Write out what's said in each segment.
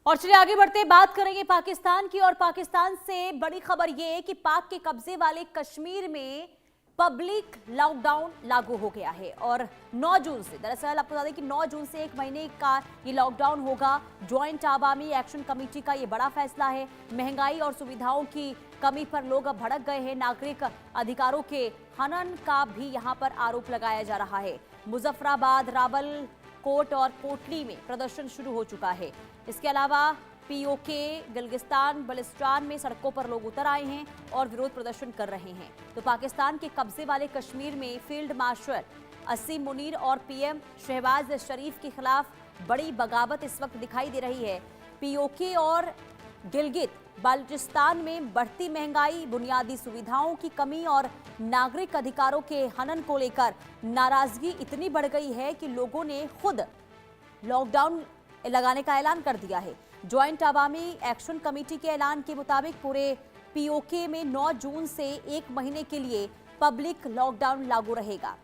और चलिए आगे बढ़ते बात करेंगे पाकिस्तान की। और पाकिस्तान से बड़ी खबर यह है कि पाक के कब्जे वाले कश्मीर में पब्लिक लॉकडाउन लागू हो गया है। और 9 जून से, दरअसल आपको बता दें कि 9 जून से 1 महीने का ये लॉकडाउन होगा। ज्वाइंट आवामी एक्शन कमेटी का ये बड़ा फैसला है। महंगाई और सुविधाओं की कमी पर लोग अब भड़क गए हैं। नागरिक अधिकारों के हनन का भी यहाँ पर आरोप लगाया जा रहा है। मुजफ्फराबाद, रावलकोट और कोटली में प्रदर्शन शुरू हो चुका है। इसके अलावा पीओके, गिलगिस्तान, बलिस्तान में सड़कों पर लोग उतर आए हैं और विरोध प्रदर्शन कर रहे हैं। तो पाकिस्तान के कब्जे वाले कश्मीर में फील्ड मार्शल असीम मुनीर और पीएम शहबाज शरीफ के खिलाफ बड़ी बगावत इस वक्त दिखाई दे रही है। पीओके और गिलगित बाल्टिस्तान में बढ़ती महंगाई, बुनियादी सुविधाओं की कमी और नागरिक अधिकारों के हनन को लेकर नाराजगी इतनी बढ़ गई है कि लोगों ने खुद लॉकडाउन लगाने का ऐलान कर दिया है। ज्वाइंट आवामी एक्शन कमेटी के ऐलान के मुताबिक पूरे पीओके में 9 जून से 1 महीने के लिए पब्लिक लॉकडाउन लागू रहेगा।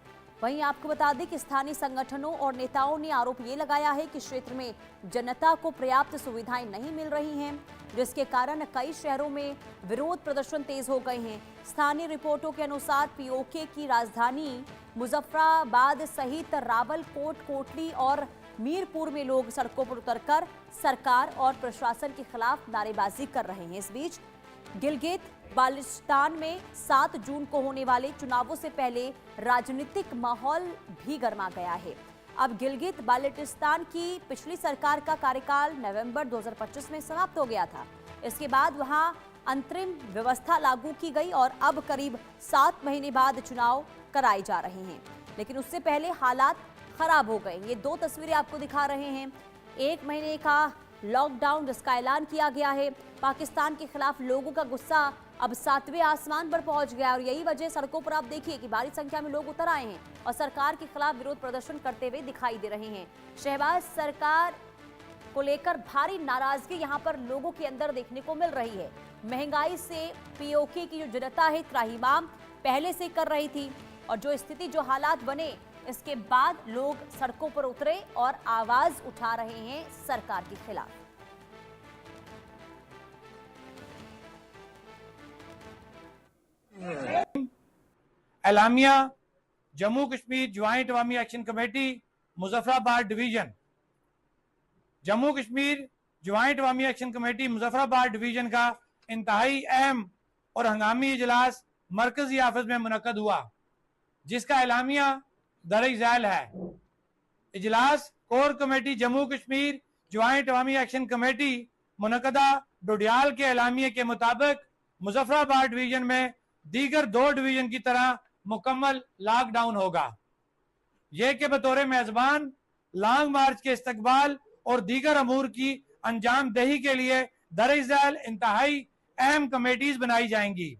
वहीं आपको बता दें कि स्थानीय संगठनों और नेताओं ने आरोप ये लगाया है कि क्षेत्र में जनता को पर्याप्त सुविधाएं नहीं मिल रही हैं, जिसके कारण कई शहरों में विरोध प्रदर्शन तेज हो गए हैं। स्थानीय रिपोर्टों के अनुसार पीओके की राजधानी मुजफ्फराबाद सहित रावलकोट, कोटली और मीरपुर में लोग सड़कों पर उतरकर सरकार और प्रशासन के खिलाफ नारेबाजी कर रहे हैं। इस बीच गिलगित बाल्टिस्तान में 7 जून को होने वाले चुनावों से पहले राजनीतिक माहौल भी गर्मा गया है। अब गिलगित बाल्टिस्तान की पिछली सरकार का कार्यकाल नवंबर 2025 में समाप्त हो गया था। इसके बाद वहां अंतरिम व्यवस्था लागू की गई और अब करीब 7 महीने बाद चुनाव कराए जा रहे हैं। लेकिन उससे पहले हालात खराब हो गए। ये 2 तस्वीरें आपको दिखा रहे हैं। 1 महीने का लॉकडाउन जिसका ऐलान किया गया है। पाकिस्तान के खिलाफ लोगों का गुस्सा अब 7वें आसमान पर पहुंच गया और यही वजह सड़कों पर आप देखिए कि भारी संख्या में लोग उतर आए हैं और सरकार के खिलाफ विरोध प्रदर्शन करते हुए दिखाई दे रहे हैं। शहबाज सरकार को लेकर भारी नाराजगी यहां पर लोगों के अंदर देखने को मिल रही है। महंगाई से पीओके की जो जनता है त्राहिमाम पहले से कर रही थी और जो स्थिति, जो हालात बने, इसके बाद लोग सड़कों पर उतरे और आवाज उठा रहे हैं सरकार के खिलाफ। एलामिया जम्मू कश्मीर ज्वाइंट अवामी action committee Muzaffarabad division. Jammu Kashmir joint अवामी एक्शन कमेटी मुजफ्फराबाद डिवीजन का इंतहाई अहम और हंगामी इजलास मरकजी ऑफिस में मुनक्कद हुआ, जिसका एलामिया दर-ए-ज़ैल है। इजलास core committee Jammu Kashmir joint अवामी एक्शन कमेटी मुनक्कदा डोडियाल के एलामिया के मुताबिक मुजफ्फराबाद डिवीजन में दीगर 2 डिवीजन की तरह मुकम्मल लॉकडाउन होगा। यह कि बतौर मेजबान लॉन्ग मार्च के इस्तकबाल और दीगर अमूर की अंजाम दही के लिए दर-ए-ज़ैल इंतहाई अहम कमेटीज बनाई जाएंगी।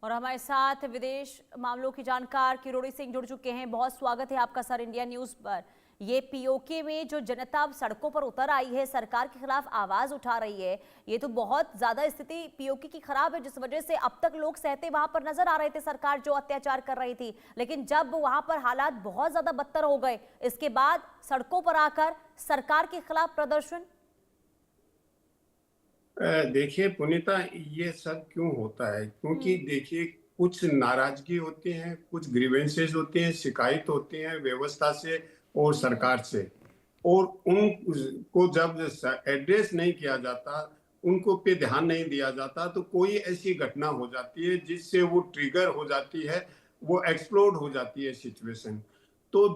और हमारे साथ विदेश मामलों की जानकार किरोड़ी सिंह जुड़ चुके हैं। बहुत स्वागत है आपका सर इंडिया न्यूज पर। ये पीओके में जो जनता सड़कों पर उतर आई है, सरकार के खिलाफ आवाज उठा रही है, ये तो बहुत ज्यादा स्थिति पीओके की खराब है, जिस वजह से अब तक लोग सहते वहां पर नजर आ रहे थे, सरकार जो अत्याचार कर रही थी। लेकिन जब वहां पर हालात बहुत ज्यादा बदतर हो गए, इसके बाद सड़कों पर आकर सरकार के खिलाफ प्रदर्शन। देखिए पुनीता, ये सब क्यों होता है? क्योंकि देखिए कुछ नाराजगी होती है, कुछ ग्रीवेंसेस होते हैं, शिकायत होती है व्यवस्था से और सरकार से, और उनको जब एड्रेस नहीं किया जाता, उनको पे ध्यान नहीं दिया जाता, तो कोई ऐसी घटना हो जाती है जिससे वो ट्रिगर हो जाती है, वो एक्सप्लोड हो जाती है सिचुएशन। तो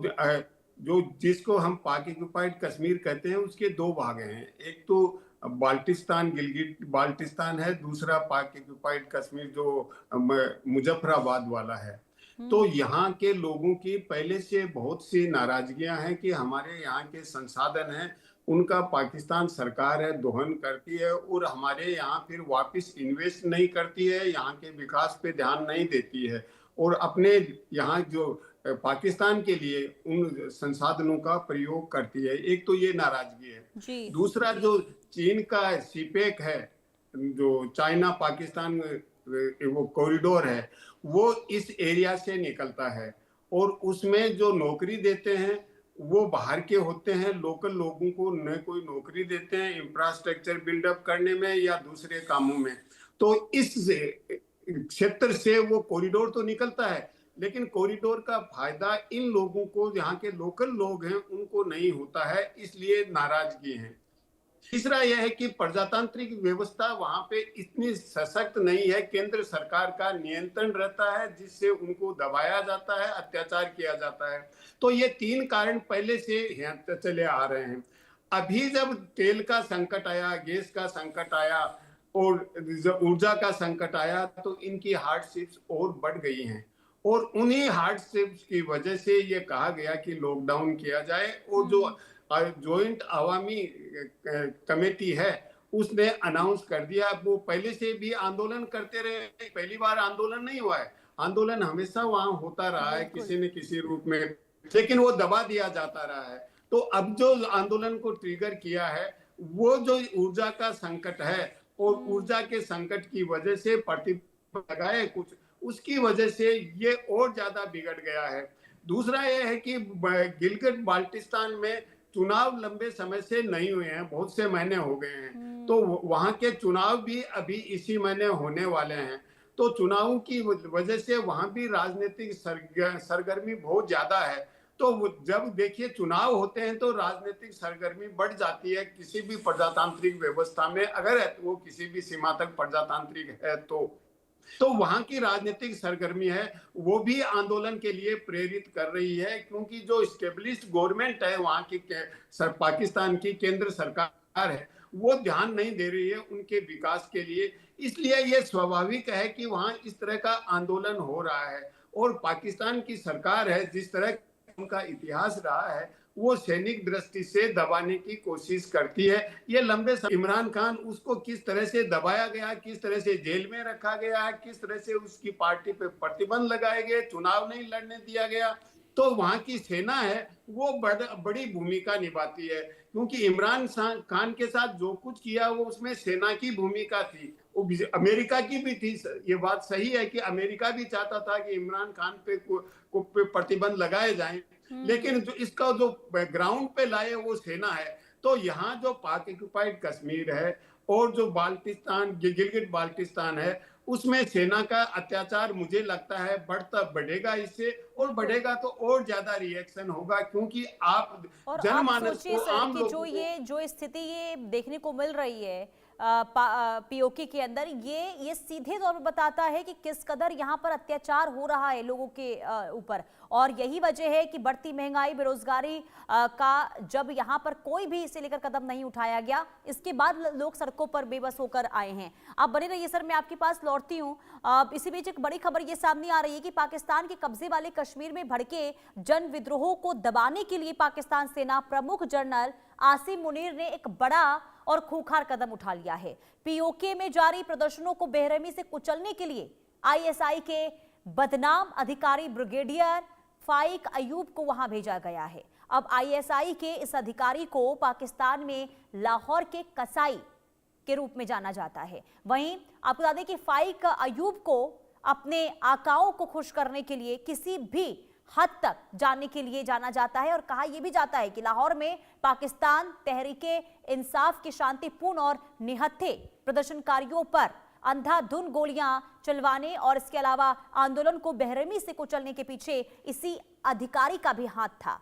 जो जिसको हम पाक ऑक्युपाइड कश्मीर कहते हैं, उसके 2 भाग हैं। एक तो बाल्टिस्तान, गिलगिट बाल्टिस्तान है, दूसरा पाक ऑक्युपाइड कश्मीर जो मुजफ्फराबाद वाला है। तो यहाँ के लोगों की पहले से बहुत सी नाराजगियां हैं कि हमारे यहाँ के संसाधन हैं, उनका पाकिस्तान सरकार है दोहन करती है और हमारे यहाँ फिर वापस इन्वेस्ट नहीं करती है, यहाँ के विकास पे ध्यान नहीं देती है और अपने यहाँ जो पाकिस्तान के लिए उन संसाधनों का प्रयोग करती है। एक तो ये नाराजगी है। दूसरा जो चीन का सीपेक है, जो चाइना पाकिस्तान वो कॉरिडोर है, वो इस एरिया से निकलता है और उसमें जो नौकरी देते हैं वो बाहर के होते हैं, लोकल लोगों को न कोई नौकरी देते हैं इंफ्रास्ट्रक्चर बिल्डअप करने में या दूसरे कामों में। तो इस क्षेत्र से वो कॉरिडोर तो निकलता है, लेकिन कॉरिडोर का फायदा इन लोगों को, यहाँ के लोकल लोग हैं, उनको नहीं होता है, इसलिए नाराजगी है। तीसरा यह है कि प्रजातांत्रिक व्यवस्था वहां पे इतनी सशक्त नहीं है, केंद्र सरकार का नियंत्रण रहता है जिससे उनको दबाया जाता है, अत्याचार किया जाता है। तो ये तीन कारण पहले से यहाँ चले आ रहे हैं। अभी जब तेल का संकट आया, गैस का संकट आया और ऊर्जा का संकट आया, तो इनकी हार्डशिप्स और बढ़ गई हैं। और उन्हीं हार्डशिप्स की वजह से ये कहा गया कि लॉकडाउन किया जाए, और जो जॉइंट अवामी कमेटी है उसने अनाउंस कर दिया। वो पहले से भी आंदोलन करते रहे, पहली बार आंदोलन नहीं हुआ है, आंदोलन हमेशा वहां होता रहा है किसी न किसी रूप में, लेकिन वो दबा दिया जाता रहा है। तो अब जो आंदोलन को ट्रिगर किया है वो जो ऊर्जा का संकट है, और ऊर्जा के संकट की वजह से प्रतिबंध लगाए कुछ, उसकी वजह से ये और ज्यादा बिगड़ गया है। दूसरा यह है कि गिलगित बाल्टिस्तान में चुनाव लंबे समय से नहीं हुए हैं, बहुत से महीने हो गए हैं, तो वहां के चुनाव भी अभी इसी महीने होने वाले हैं। तो चुनावों की वजह से वहां भी राजनीतिक सरगर्मी बहुत ज्यादा है। तो जब देखिए चुनाव होते हैं तो राजनीतिक सरगर्मी बढ़ जाती है किसी भी प्रजातांत्रिक व्यवस्था में, अगर वो किसी भी सीमा तक प्रजातांत्रिक है तो वहां की राजनीतिक सरगर्मी है वो भी आंदोलन के लिए प्रेरित कर रही है, क्योंकि जो स्टेब्लिश्ड गवर्नमेंट है वहां की पाकिस्तान की केंद्र सरकार है, वो ध्यान नहीं दे रही है उनके विकास के लिए। इसलिए ये स्वाभाविक है कि वहां इस तरह का आंदोलन हो रहा है। और पाकिस्तान की सरकार है, जिस तरह उनका इतिहास रहा है, वो सैनिक दृष्टि से दबाने की कोशिश करती है। ये लंबे समय इमरान खान, उसको किस तरह से दबाया गया, किस तरह से जेल में रखा गया, किस तरह से उसकी पार्टी पे प्रतिबंध लगाए गए, चुनाव नहीं लड़ने दिया गया, तो वहां की सेना है वो बड़ी भूमिका निभाती है। क्योंकि इमरान खान के साथ जो कुछ किया वो उसमें सेना की भूमिका थी, वो अमेरिका की भी थी। ये बात सही है कि अमेरिका भी चाहता था कि इमरान खान पे प्रतिबंध लगाए जाएं, लेकिन जो इसका जो ग्राउंड पे लाए वो सेना है। तो यहाँ जो पाक ऑक्युपाइड कश्मीर है और जो बाल्टिस्तान, गिलगित बाल्टिस्तान है, उसमें सेना का अत्याचार मुझे लगता है बढ़ेगा इससे, और बढ़ेगा तो और ज्यादा रिएक्शन होगा, क्योंकि आप जनमानस को, आम लोगों को जो स्थिति ये देखने को मिल रही है पीओके के अंदर, ये सीधे तौर पर बताता है कि किस कदर यहाँ पर अत्याचार हो रहा है लोगों के ऊपर। और यही वजह है कि बढ़ती महंगाई, बेरोजगारी का जब यहाँ पर कोई भी इसे लेकर कदम नहीं उठाया गया, इसके बाद लोग सड़कों पर बेबस होकर आए हैं। आप बने रहिए सर, मैं आपके पास लौटती हूँ। इसी बीच एक बड़ी खबर ये सामने आ रही है कि पाकिस्तान के कब्जे वाले कश्मीर में भड़के जन विद्रोह को दबाने के लिए पाकिस्तान सेना प्रमुख जनरल आसिम मुनीर ने एक बड़ा और खूंखार कदम उठा लिया है। पीओके में जारी प्रदर्शनों को बेरहमी से कुचलने के लिए आईएसआई के बदनाम अधिकारी ब्रिगेडियर फाइक अयूब को वहां भेजा गया है। अब आईएसआई के इस अधिकारी को पाकिस्तान में लाहौर के कसाई के रूप में जाना जाता है। वहीं आपको बता दें कि फाइक अयूब को अपने आकाओं को खुश करने के लिए किसी भी हद तक जाने के लिए जाना जाता है। और कहा यह भी जाता है कि लाहौर में पाकिस्तान तहरीके इंसाफ के शांतिपूर्ण और निहत्थे प्रदर्शनकारियों पर अंधाधुंध गोलियां चलवाने और इसके अलावा आंदोलन को बेरहमी से कुचलने के पीछे इसी अधिकारी का भी हाथ था।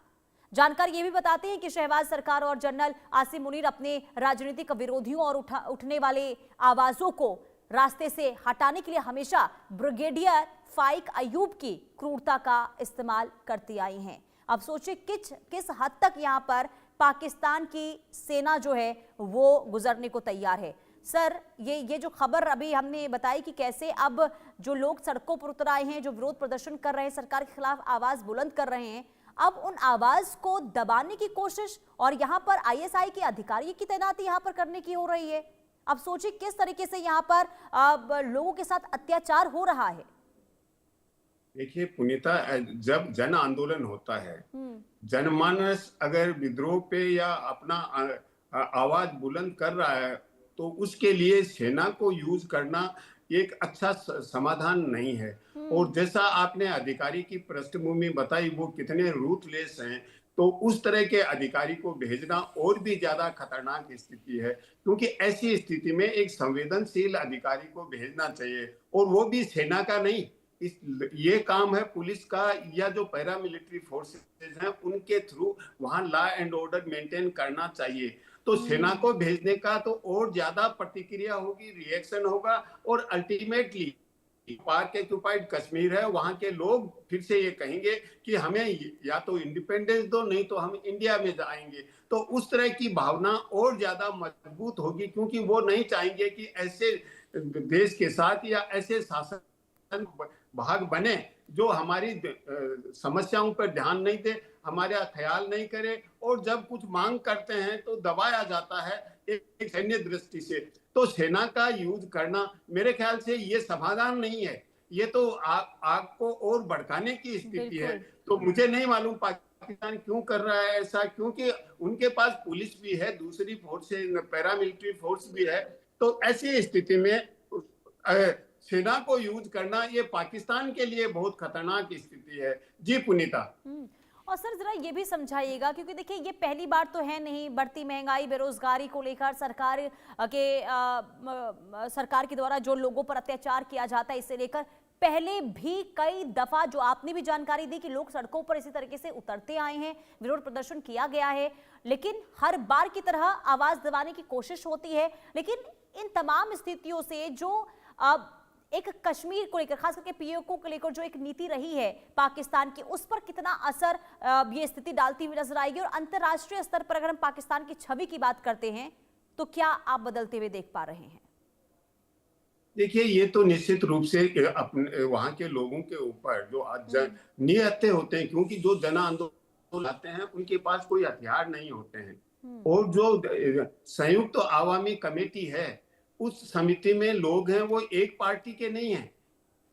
जानकार ये भी बताते हैं कि शहबाज सरकार और जनरल आसिम मुनीर अपने राजनीतिक विरोधियों और उठने वाले आवाजों को रास्ते से हटाने के लिए हमेशा ब्रिगेडियर फाइक अयूब की क्रूरता का इस्तेमाल करती आई हैं। अब सोचिए किस हद तक यहाँ पर पाकिस्तान की सेना जो है वो गुजरने को तैयार है। सर, ये जो खबर अभी हमने बताई कि कैसे अब जो लोग सड़कों पर उतर आए हैं, जो विरोध प्रदर्शन कर रहे हैं, सरकार के खिलाफ आवाज बुलंद कर रहे हैं, अब उन आवाज को दबाने की कोशिश और यहाँ पर आईएसआई के अधिकारी की तैनाती यहाँ पर करने की हो रही है। अब सोचिए किस तरीके से यहाँ पर लोगों के साथ अत्याचार हो रहा है। देखिए पुनीता, जब जन आंदोलन होता है, जनमानस अगर विद्रोह पे या अपना आवाज बुलंद कर रहा है, तो उसके लिए सेना को यूज करना एक अच्छा समाधान नहीं है। और जैसा आपने अधिकारी की पृष्ठभूमि बताई, वो कितने रूथलेस हैं, तो उस तरह के अधिकारी को भेजना और भी ज्यादा खतरनाक स्थिति है, क्योंकि ऐसी स्थिति में एक संवेदनशील अधिकारी को भेजना चाहिए, और वो भी सेना का नहीं। ये काम है पुलिस का या जो पैरामिलिट्री फोर्सेज हैं उनके थ्रू वहां लॉ एंड ऑर्डर मेंटेन करना चाहिए। तो सेना को भेजने का तो और ज्यादा प्रतिक्रिया होगी, रिएक्शन होगा, और अल्टीमेटली पाक ऑक्युपाइड कश्मीर है, वहां के लोग फिर से ये कहेंगे कि हमें या तो इंडिपेंडेंस दो, नहीं तो हम इंडिया में जाएंगे। तो उस तरह की भावना और ज्यादा मजबूत होगी, क्योंकि वो नहीं चाहेंगे कि ऐसे देश के साथ या ऐसे शासन भाग बने जो हमारी समस्याओं पर ध्यान नहीं दे, हमारा ख्याल नहीं करे, और जब कुछ मांग करते हैं तो दबाया जाता है एक सैन्य दृष्टि से। तो सेना का यूज करना मेरे ख्याल से ये समाधान नहीं है, ये तो आग को और भड़काने की स्थिति है। तो मुझे नहीं मालूम पाकिस्तान क्यों कर रहा है ऐसा, क्योंकि उनके पास पुलिस भी है, दूसरी फोर्स, पैरामिलिट्री फोर्स भी है। तो ऐसी स्थिति में सेना को यूज करना ये पाकिस्तान के लिए बहुत खतरनाक स्थिति है। जी पुनीता। और सर जरा ये भी समझाइएगा, क्योंकि देखिए ये पहली बार तो है नहीं, बढ़ती महंगाई, बेरोजगारी को लेकर सरकार के द्वारा जो लोगों पर अत्याचार किया जाता है, इसे लेकर पहले भी कई दफा जो आपने भी जानकारी दी कि लोग सड़कों पर इसी तरीके से उतरते आए हैं, विरोध प्रदर्शन किया गया है, लेकिन हर बार की तरह आवाज दबाने की कोशिश होती है। लेकिन इन तमाम स्थितियों से जो एक कश्मीर को लेकर, खास करके पीओके को लेकर जो एक नीति रही है पाकिस्तान की, उस पर कितना असर ये स्थिति डालती हुई नजर आएगी? और अंतर्राष्ट्रीय स्तर पर अगर हम पाकिस्तान की छवि की बात करते हैं तो क्या आप बदलते हुए देख पा रहे हैं? देखिए, ये तो निश्चित रूप से अपने वहां के लोगों के ऊपर जो निहत्थे होते हैं, क्योंकि जो जन आंदोलन आते हैं उनके पास कोई हथियार नहीं होते हैं, और जो संयुक्त अवामी कमेटी है उस समिति में लोग हैं वो एक पार्टी के नहीं हैं।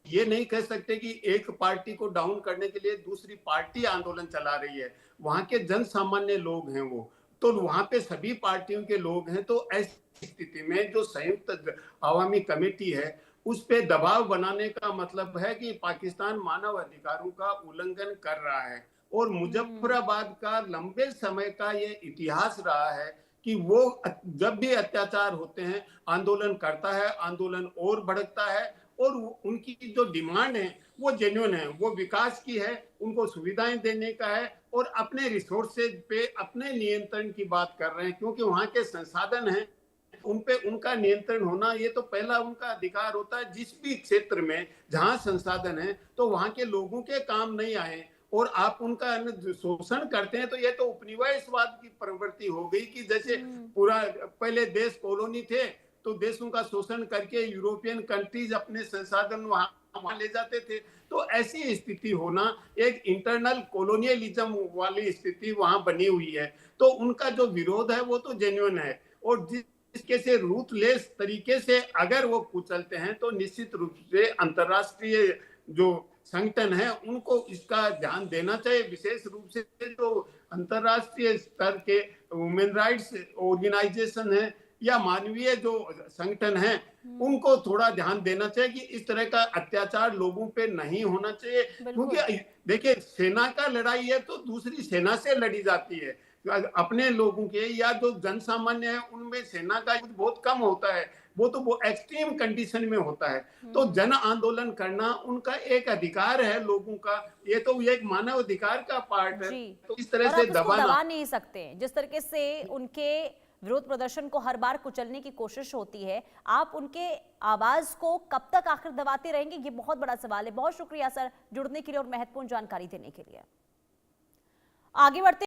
ये नहीं कह सकते कि एक पार्टी को डाउन करने के लिए दूसरी पार्टी आंदोलन चला रही है, वहां के जन सामान्य लोग हैं वो, तो वहां पे सभी पार्टियों के लोग हैं। तो ऐसी स्थिति में जो संयुक्त अवामी कमेटी है उस पे दबाव बनाने का मतलब है कि पाकिस्तान मानव अधिकारों का उल्लंघन कर रहा है। और मुजफ्फराबाद का लंबे समय का ये इतिहास रहा है कि वो जब भी अत्याचार होते हैं आंदोलन करता है, आंदोलन और भड़कता है, और उनकी जो डिमांड है वो जेन्युइन है, वो विकास की है, उनको सुविधाएं देने का है, और अपने रिसोर्सेज पे अपने नियंत्रण की बात कर रहे हैं, क्योंकि वहां के संसाधन हैं उन पे उनका नियंत्रण होना ये तो पहला उनका अधिकार होता है। जिस भी क्षेत्र में जहां संसाधन है तो वहां के लोगों के काम नहीं आए और आप उनका शोषण करते हैं, तो ये तो उपनिवेशवाद की प्रवृत्ति हो गई कि जैसे पूरा पहले देश कॉलोनी थे तो देशों का शोषण करके यूरोपियन कंट्रीज अपने संसाधन वहां ले जाते थे। तो ऐसी स्थिति होना, एक इंटरनल कॉलोनियलिज्म वाली स्थिति वहां बनी हुई है। तो उनका जो विरोध है वो तो जेन्युइन है, और जिसके से रूथलेस तरीके से अगर वो कुचलते हैं तो निश्चित रूप से अंतर्राष्ट्रीय जो संगठन है उनको इसका ध्यान देना चाहिए। विशेष रूप से जो अंतर्राष्ट्रीय स्तर के ह्यूमन राइट्स ऑर्गेनाइजेशन है या मानवीय जो संगठन है उनको थोड़ा ध्यान देना चाहिए कि इस तरह का अत्याचार लोगों पे नहीं होना चाहिए। क्योंकि देखिए, सेना का लड़ाई है तो दूसरी सेना से लड़ी जाती है, अपने लोगों के या जो जन सामान्य है उनमें सेना का बहुत कम होता है, वो तो वो एक्सट्रीम कंडीशन में होता है। तो जन आंदोलन करना उनका एक अधिकार है लोगों का, ये तो एक मानव अधिकार का पार्ट है। तो इस तरह से दबा नहीं सकते जिस तरीके से उनके विरोध प्रदर्शन को हर बार कुचलने की कोशिश होती है, आप उनके आवाज को कब तक आखिर दबाते रहेंगे, ये बहुत बड़ा सवाल है। बहुत शुक्रिया सर जुड़ने के लिए और महत्वपूर्ण जानकारी देने के लिए। आगे बढ़ते